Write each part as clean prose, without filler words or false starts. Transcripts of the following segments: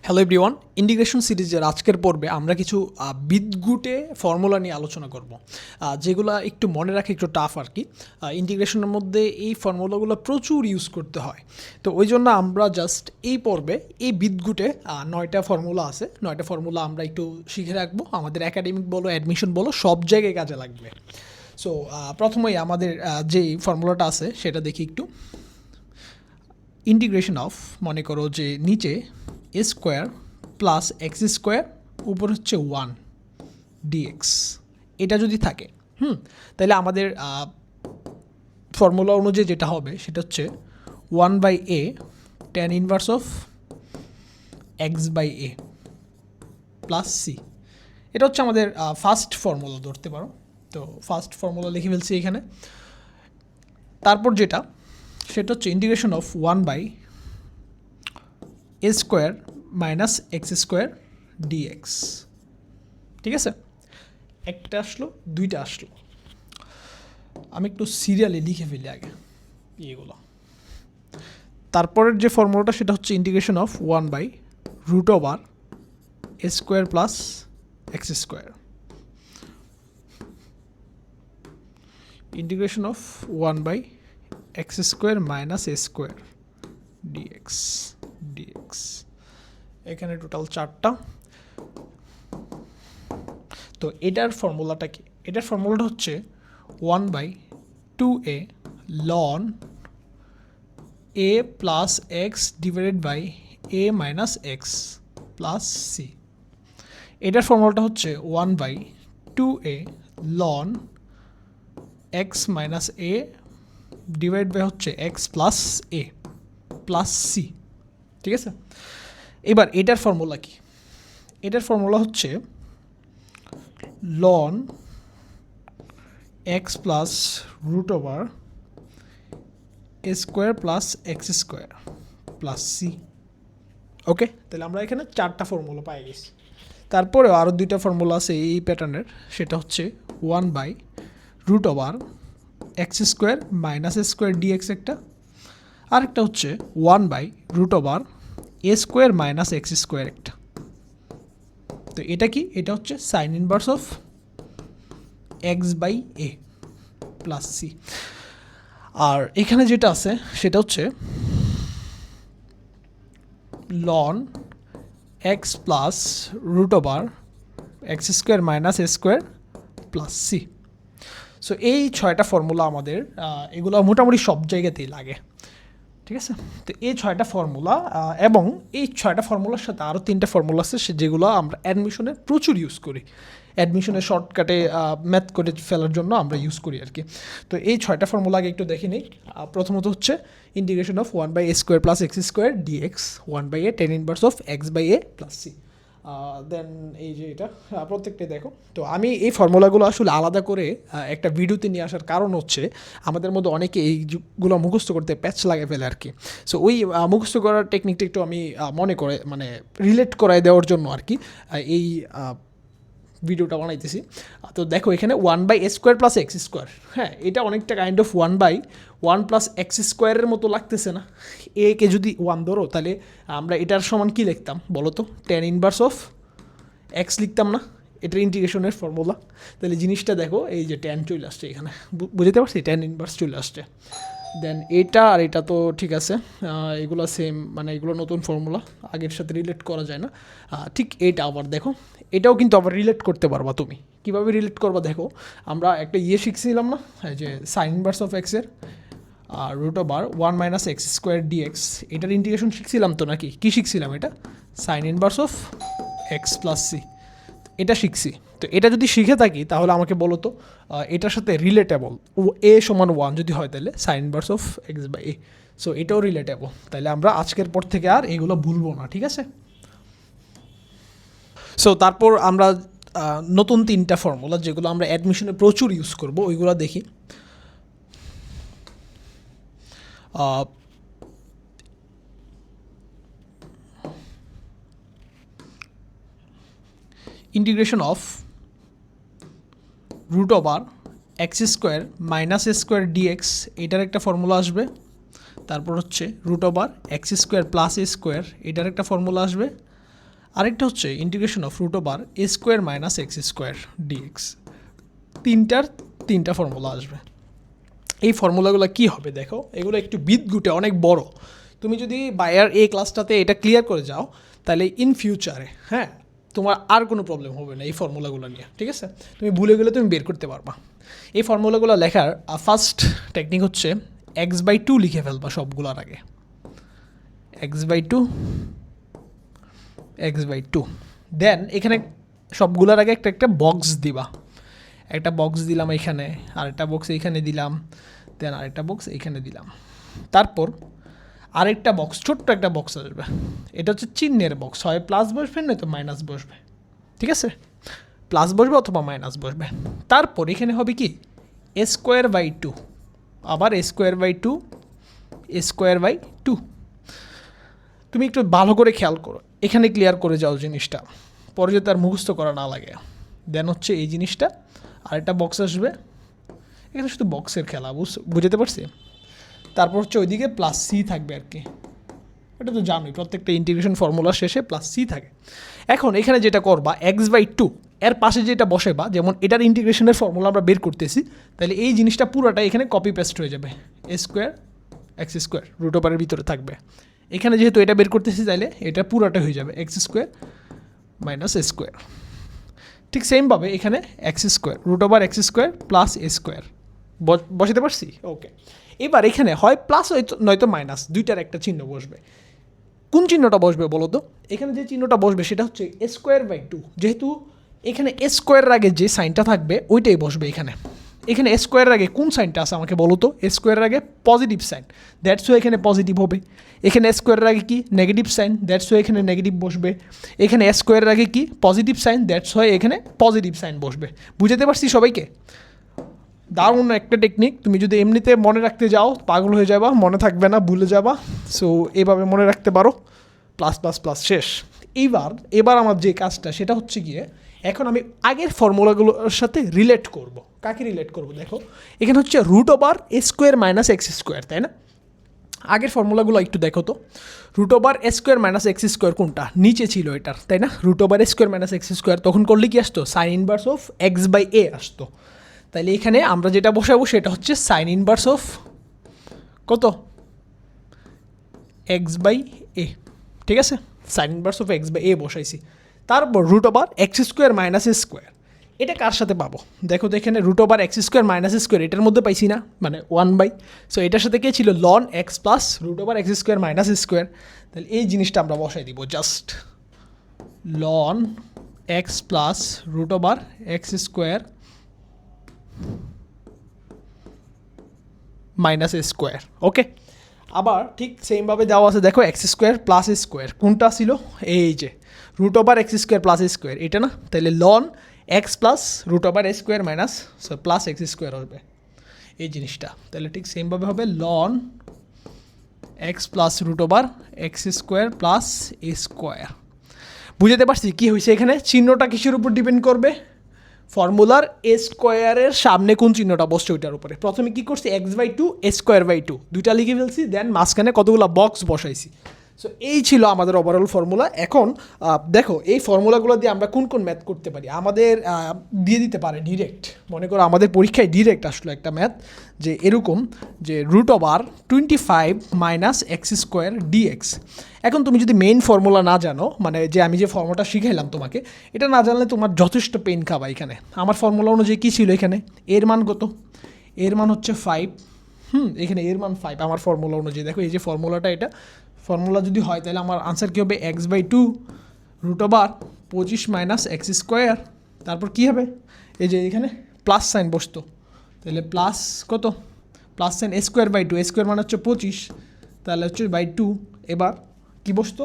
Hello everyone, integration সিরিজের আজকের পর্বে আমরা কিছু বিদঘুটে ফর্মুলা নিয়ে আলোচনা করব, যেগুলো একটু মনে রাখা একটু টাফ আর কি। ইন্টিগ্রেশনের মধ্যে এই ফর্মুলাগুলো প্রচুর ইউজ করতে হয়, তো ওই জন্য আমরা জাস্ট এই পর্বে এই বিদঘুটে 9টা ফর্মুলা আছে, 9টা ফর্মুলা আমরা একটু শিখে রাখবো। আমাদের একাডেমিক বলো, অ্যাডমিশন বলো, সব জায়গায় কাজে লাগবে। সো প্রথমেই আমাদের যেই ফর্মুলাটা আছে সেটা দেখি একটু। ইন্টিগ্রেশন অফ, মনে করো যে নিচে এ স্কোয়ার প্লাস এক্স স্কোয়ার উপর হচ্ছে 1 ডিএক্স, এটা যদি থাকে তাহলে আমাদের ফর্মুলা অনুযায়ী যেটা হবে সেটা হচ্ছে 1/a tan inverse of x by A plus c. এটা হচ্ছে আমাদের ফার্স্ট ফর্মুলা ধরতে পারো। তো ফার্স্ট ফর্মুলা লিখে ফেলছি এখানে। তারপর যেটা সেটা হচ্ছে integration of 1/a square minus x square dx. ঠিক আছে, একটা আসলো, দুইটা আসলো। আমি একটু সিরিয়ালি লিখে ফেলি আগে এগুলো। তারপরের যে ফর্মুলাটা সেটা হচ্ছে ইন্টিগ্রেশন অফ 1/√ওভার A square plus X square, integration of 1/এক্স স্কোয়ার মাইনাস এ স্কোয়ার ডিএক্স। এখানে টোটাল 4টা। তো এটার ফর্মুলাটা কি? এটার ফর্মুলাটা হচ্ছে 1/2a ln a plus x divided by a minus x plus c. এটার ফর্মুলাটা হচ্ছে 1/2a ln x minus a divide by হচ্ছে x plus a plus c. ঠিক আছে, এবার এটার ফর্মুলা কি? এটার ফর্মুলা হচ্ছে ln এক্স প্লাস √ওভার এ square plus X square plus C. Okay, তাহলে আমরা এখানে 4টা ফর্মুলা পাই গেছি। তারপরে আরও 2টা ফর্মুলা আছে এই প্যাটার্নের, সেটা হচ্ছে 1/√ওভার এক্স স্কোয়ার মাইনাস এ স্কোয়ার ডিএক্স একটা, আরেকটা হচ্ছে 1/√ওভার A square minus x square একটা। তো এটা কি? এটা হচ্ছে sine inverse of x by A plus C. আর এখানে যেটা আছে সেটা হচ্ছে ln এক্স প্লাস √ওভার এক্স স্কোয়ার মাইনাস এ স্কোয়ার প্লাস সি। সো এই 6টা ফর্মুলা আমাদের এগুলো মোটামুটি সব জায়গাতেই লাগে। ঠিক আছে, তো এই 6টা ফর্মুলা এবং এই 6টা ফর্মুলার সাথে আরও 3টা ফর্মুলা আছে যেগুলো আমরা অ্যাডমিশনে প্রচুর ইউজ করি। অ্যাডমিশনে শর্টকাটে ম্যাথ করে ফেলার জন্য আমরা ইউজ করি আর কি। তো এই 6টা ফর্মুলা আগে একটু দেখে নিই। প্রথমত হচ্ছে integration of 1/a square plus X square DX, 1/a tan inverse of x by A plus C. Then এই যে এটা প্রত্যেকটাই দেখো। তো আমি এই ফর্মুলাগুলো আসলে আলাদা করে একটা ভিডিওতে নিয়ে আসার কারণ হচ্ছে আমাদের মধ্যে অনেকে এইগুলো মুখস্থ করতে প্যাচ লাগে ফেলে আর কি। সো ওই মুখস্থ করার টেকনিকটা একটু আমি মনে করে মানে রিলেট করাই দেওয়ার জন্য আর কি এই ভিডিওটা বানাইতেছি। তো দেখো এখানে 1/a square plus X square, হ্যাঁ এটা অনেকটা কাইন্ড অফ 1/1 প্লাস এক্স স্কোয়ারের মতো লাগতেছে না? এ কে যদি 1 ধরো তাহলে আমরা এটার সমান কি লিখতাম বলো তো? tan ইনভার্স অফ এক্স লিখতাম না? এটার ইন্টিগ্রেশনের ফর্মুলা। তাহলে জিনিসটা দেখো, এই যে tan চলে আসছে এখানে, বুঝতে পারছি? tan ইনভার্স চলে আসছে। দেন এটা আর এটা তো ঠিক আছে, এগুলো সেম, মানে এগুলো নতুন ফর্মুলা, আগের সাথে রিলেট করা যায় না। ঠিক এটা আবার দেখো, এটাও কিন্তু আবার রিলেট করতে পারবা তুমি। কীভাবে রিলেট করবা দেখো, আমরা একটা শিখছিলাম না, এই যে সাইন ইনভার্স অফ এক্সের √over 1 minus x square dx, এটার ইন্টিগ্রেশন শিখছিলাম তো নাকি? কী শিখছিলাম? এটা sine inverse of x plus c, এটা শিখছি। তো এটা যদি শিখে থাকি তাহলে আমাকে বলো তো এটার সাথে রিলেটেবল এ সমান 1 যদি হয় তাহলে sine inverse of x by a. So এটাও রিলেটেবল, তাহলে আমরা আজকের পর থেকে আর এগুলো ভুলবো না, ঠিক আছে? সো তারপর আমরা নতুন 3টা ফর্মুলা যেগুলো আমরা অ্যাডমিশনে প্রচুর ইউজ করব ওইগুলো দেখি। Integration of √over x square minus A square dx, এটার একটা ফর্মুলা আসবে। তারপর হচ্ছে √over x square plus a square, এটার একটা ফর্মুলা আসবে। আরেকটা হচ্ছে integration of root over A square minus x square dx. তিনটা ফর্মুলা আসবে। এই ফর্মুলাগুলো কি হবে দেখো, এগুলো একটু বিদঘুটে অনেক বড়। তুমি যদি বায়ার এই ক্লাসটাতে এটা ক্লিয়ার করে যাও তাহলে ইন ফিউচারে হ্যাঁ তোমার আর কোনো প্রবলেম হবে না এই ফর্মুলাগুলো নিয়ে, ঠিক আছে? তুমি ভুলে গেলে তুমি বের করতে পারবা। এই ফর্মুলাগুলো লেখার ফার্স্ট টেকনিক হচ্ছে x/2 লিখে ফেলবা সবগুলোর আগে, x/2 দেন এখানে সবগুলোর আগে একটা বক্স দিবা। একটা বক্স দিলাম এখানে, আরেকটা বক্স এইখানে দিলাম, দেন আরেকটা বক্স এইখানে দিলাম। তারপর আরেকটা বক্স, ছোট্ট একটা বক্স আসবে, এটা হচ্ছে চিহ্নের বক্স, হয় প্লাস বসবে নয়তো মাইনাস বসবে, ঠিক আছে? প্লাস বসবে অথবা মাইনাস বসবে। তারপর এখানে হবে কি a²/2, আবার a²/2 তুমি একটু ভালো করে খেয়াল করো, এখানে ক্লিয়ার করে যাও জিনিসটা, পরে যাতে আর মুখস্থ করা না লাগে। দেন হচ্ছে এই জিনিসটা, আরেকটা বক্স আসবে, এখানে শুধু বক্সের খেলা, বুঝতে পারছি? তারপর হচ্ছে ওইদিকে প্লাস সি থাকবে আর কি, এটা তো জানোই প্রত্যেকটা ইন্টিগ্রেশন ফর্মুলার শেষে প্লাস সি থাকে। এখন এখানে যেটা করবা x/2 এর পাশে যেটা বসেবা, যেমন এটার ইন্টিগ্রেশনের ফর্মুলা আমরা বের করতেছি, তাহলে এই জিনিসটা পুরোটা এখানে কপি পেস্ট হয়ে যাবে, a²x² রুট ওভারের ভিতরে থাকবে। এখানে যেহেতু এটা বের করতেছি তাহলে এটা পুরোটা হয়ে যাবে x² - a²। ঠিক সেমভাবে এখানে x² root over x² plus a², বসাতে পারছি? ওকে, এবার এখানে হয় প্লাস নয়তো মাইনাস, দুইটার একটা চিহ্ন বসবে। কোন চিহ্নটা বসবে বলো তো? এখানে যে চিহ্নটা বসবে সেটা হচ্ছে a²/2, যেহেতু এখানে a² আগে যে সাইনটা থাকবে ওইটাই বসবে এখানে। এখানে a² আগে কোন সাইনটা আছে আমাকে বলো তো? a² আগে পজিটিভ সাইন, দ্যাটস ওয়াই এখানে পজিটিভ হবে। এখানে a² আগে কি নেগেটিভ সাইন, দ্যাটস ওয়াই এখানে নেগেটিভ বসবে। এখানে a² আগে কি পজিটিভ সাইন, দ্যাটস ওয়াই এখানে পজিটিভ সাইন বসবে। বুঝতে পারছি সবাইকে? দারুণ একটা টেকনিক, তুমি যদি এমনিতে মনে রাখতে যাও পাগল হয়ে যাবা, মনে থাকবে না, ভুলে যাবা। সো এইভাবে মনে রাখতে পারো, প্লাস প্লাস প্লাস শেষ। এবার আমার যে কাজটা সেটা হচ্ছে গিয়ে, এখন আমি আগের ফর্মুলাগুলোর সাথে রিলেট করব। কাকে রিলেট করব দেখো, এখানে হচ্ছে রুট ওভার a² - x², তাই না? আগের ফর্মুলাগুলো একটু দেখো তো, রুট ওভার a² - x² কোনটা নিচে ছিল এটার, তাই না? রুট ওভার a² - x², তখন করলে কি আসতো? সাইন ইনভার্স অফ x/a আসতো। তাহলে এখানে আমরা যেটা বসাবো সেটা হচ্ছে সাইন ইনভার্স অফ কত? x/a, ঠিক আছে? সাইন ইনভার্স অফ x/a বসাইছি। তারপর রুট ওভার x² - a², এটা কার সাথে পাবো দেখো তো, এখানে রুট ওভার x² - a², এটার মধ্যে পাইছি না, মানে 1/, সো এটার সাথে কে ছিল? Ln x plus root over x² - a²। তাহলে এই জিনিসটা আমরা বসাই দিব, just ln x plus root over x² - a², okay? আবার ঠিক সেমভাবে দেওয়া আছে দেখো, x² + a², কোনটা ছিল? এই যে রুট ওভার x² + a², এটা না? তাহলে ln x plus root over a² plus x² হবে এই জিনিসটা। তাহলে ঠিক সেমভাবে হবে ln x plus root over x² plus a²। বুঝতে পারছি কি হয়েছে এখানে? চিহ্নটা কিসের উপর ডিপেন্ড করবে? ফর্মুলার a² সামনে কোন চিহ্নটা বসছে ওইটার উপরে। প্রথমে কি করছি? x/2 a²/2 দুইটা লিখে ফেলছি, দেন মাঝখানে কতগুলো বক্স বসাইছি। সো এই ছিল আমাদের ওভারঅল ফর্মুলা। এখন দেখো এই ফর্মুলাগুলো দিয়ে আমরা কোন কোন ম্যাথ করতে পারি, আমাদের দিয়ে দিতে পারে ডিরেক্ট। মনে করো আমাদের পরীক্ষায় ডিরেক্ট আসলো একটা ম্যাথ, যে এরকম যে রুট ওভার 25 - x² dx। এখন তুমি যদি মেইন ফর্মুলা না জানো, মানে যে আমি যে ফর্মুলাটা শিখাইলাম তোমাকে, এটা না জানলে তোমার যথেষ্ট পেন খাবা। এখানে আমার ফর্মুলা অনুযায়ী কী ছিল? এখানে এর মান কত? এর মান হচ্ছে 5। এখানে এর মান 5 আমার ফর্মুলা অনুযায়ী। দেখো এই যে ফর্মুলাটা, এটা ফর্মুলা যদি হয় তাহলে আমার আনসার কী হবে? x/2 root over 25 - x²। তারপর কী হবে? এই যে এখানে প্লাস সাইন বসতো, তাহলে প্লাস কত? প্লাস সাইন a²/2, a² মানে হচ্ছে 25, তাহলে হচ্ছে /2। এবার কী বসতো?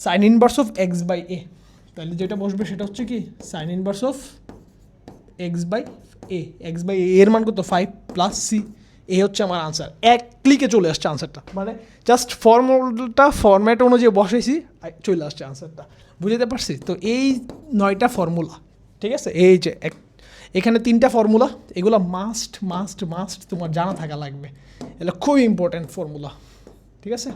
সাইন ইনভার্স অফ x/a, তাহলে যেটা বসবে সেটা হচ্ছে কি? Sign inverse of x/a। x/a এর মান কত? 5 প্লাস সি। এই হচ্ছে আমার আনসার। এক ক্লিকে চলে আসছে আনসারটা, মানে জাস্ট ফর্মুলাটা ফরম্যাট অনুযায়ী বসাইছি, চলে আসছে আনসারটা। বুঝতে পারছি তো? এই 9টা ফর্মুলা, ঠিক আছে? এই যে এখানে 3টা ফর্মুলা, এগুলো মাস্ট মাস্ট মাস্ট তোমার জানা থাকা লাগবে। এগুলো খুবই ইম্পর্ট্যান্ট ফর্মুলা, ঠিক আছে?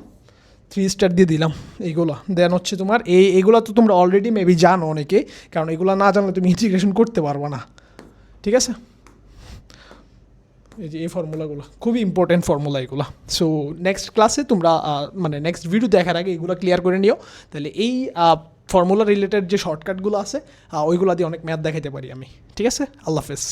3 স্টার দিয়ে দিলাম এইগুলো। দেন হচ্ছে তোমার এইগুলো তো তোমরা অলরেডি মেবি জানো অনেকে, কারণ এগুলো না জানলে তুমি ইন্টিগ্রেশন করতে পারবে না, ঠিক আছে। এই যে এই ফর্মুলাগুলো খুবই ইম্পর্টেন্ট ফর্মুলা এগুলো। সো নেক্সট ক্লাসে তোমরা মানে নেক্সট ভিডিও দেখার আগে এগুলো ক্লিয়ার করে নিও, তাহলে এই ফর্মুলা রিলেটেড যে শর্টকাটগুলো আছে ওইগুলো দিয়ে অনেক ম্যাথ দেখাতে পারি আমি, ঠিক আছে। আল্লাহ হাফেজ।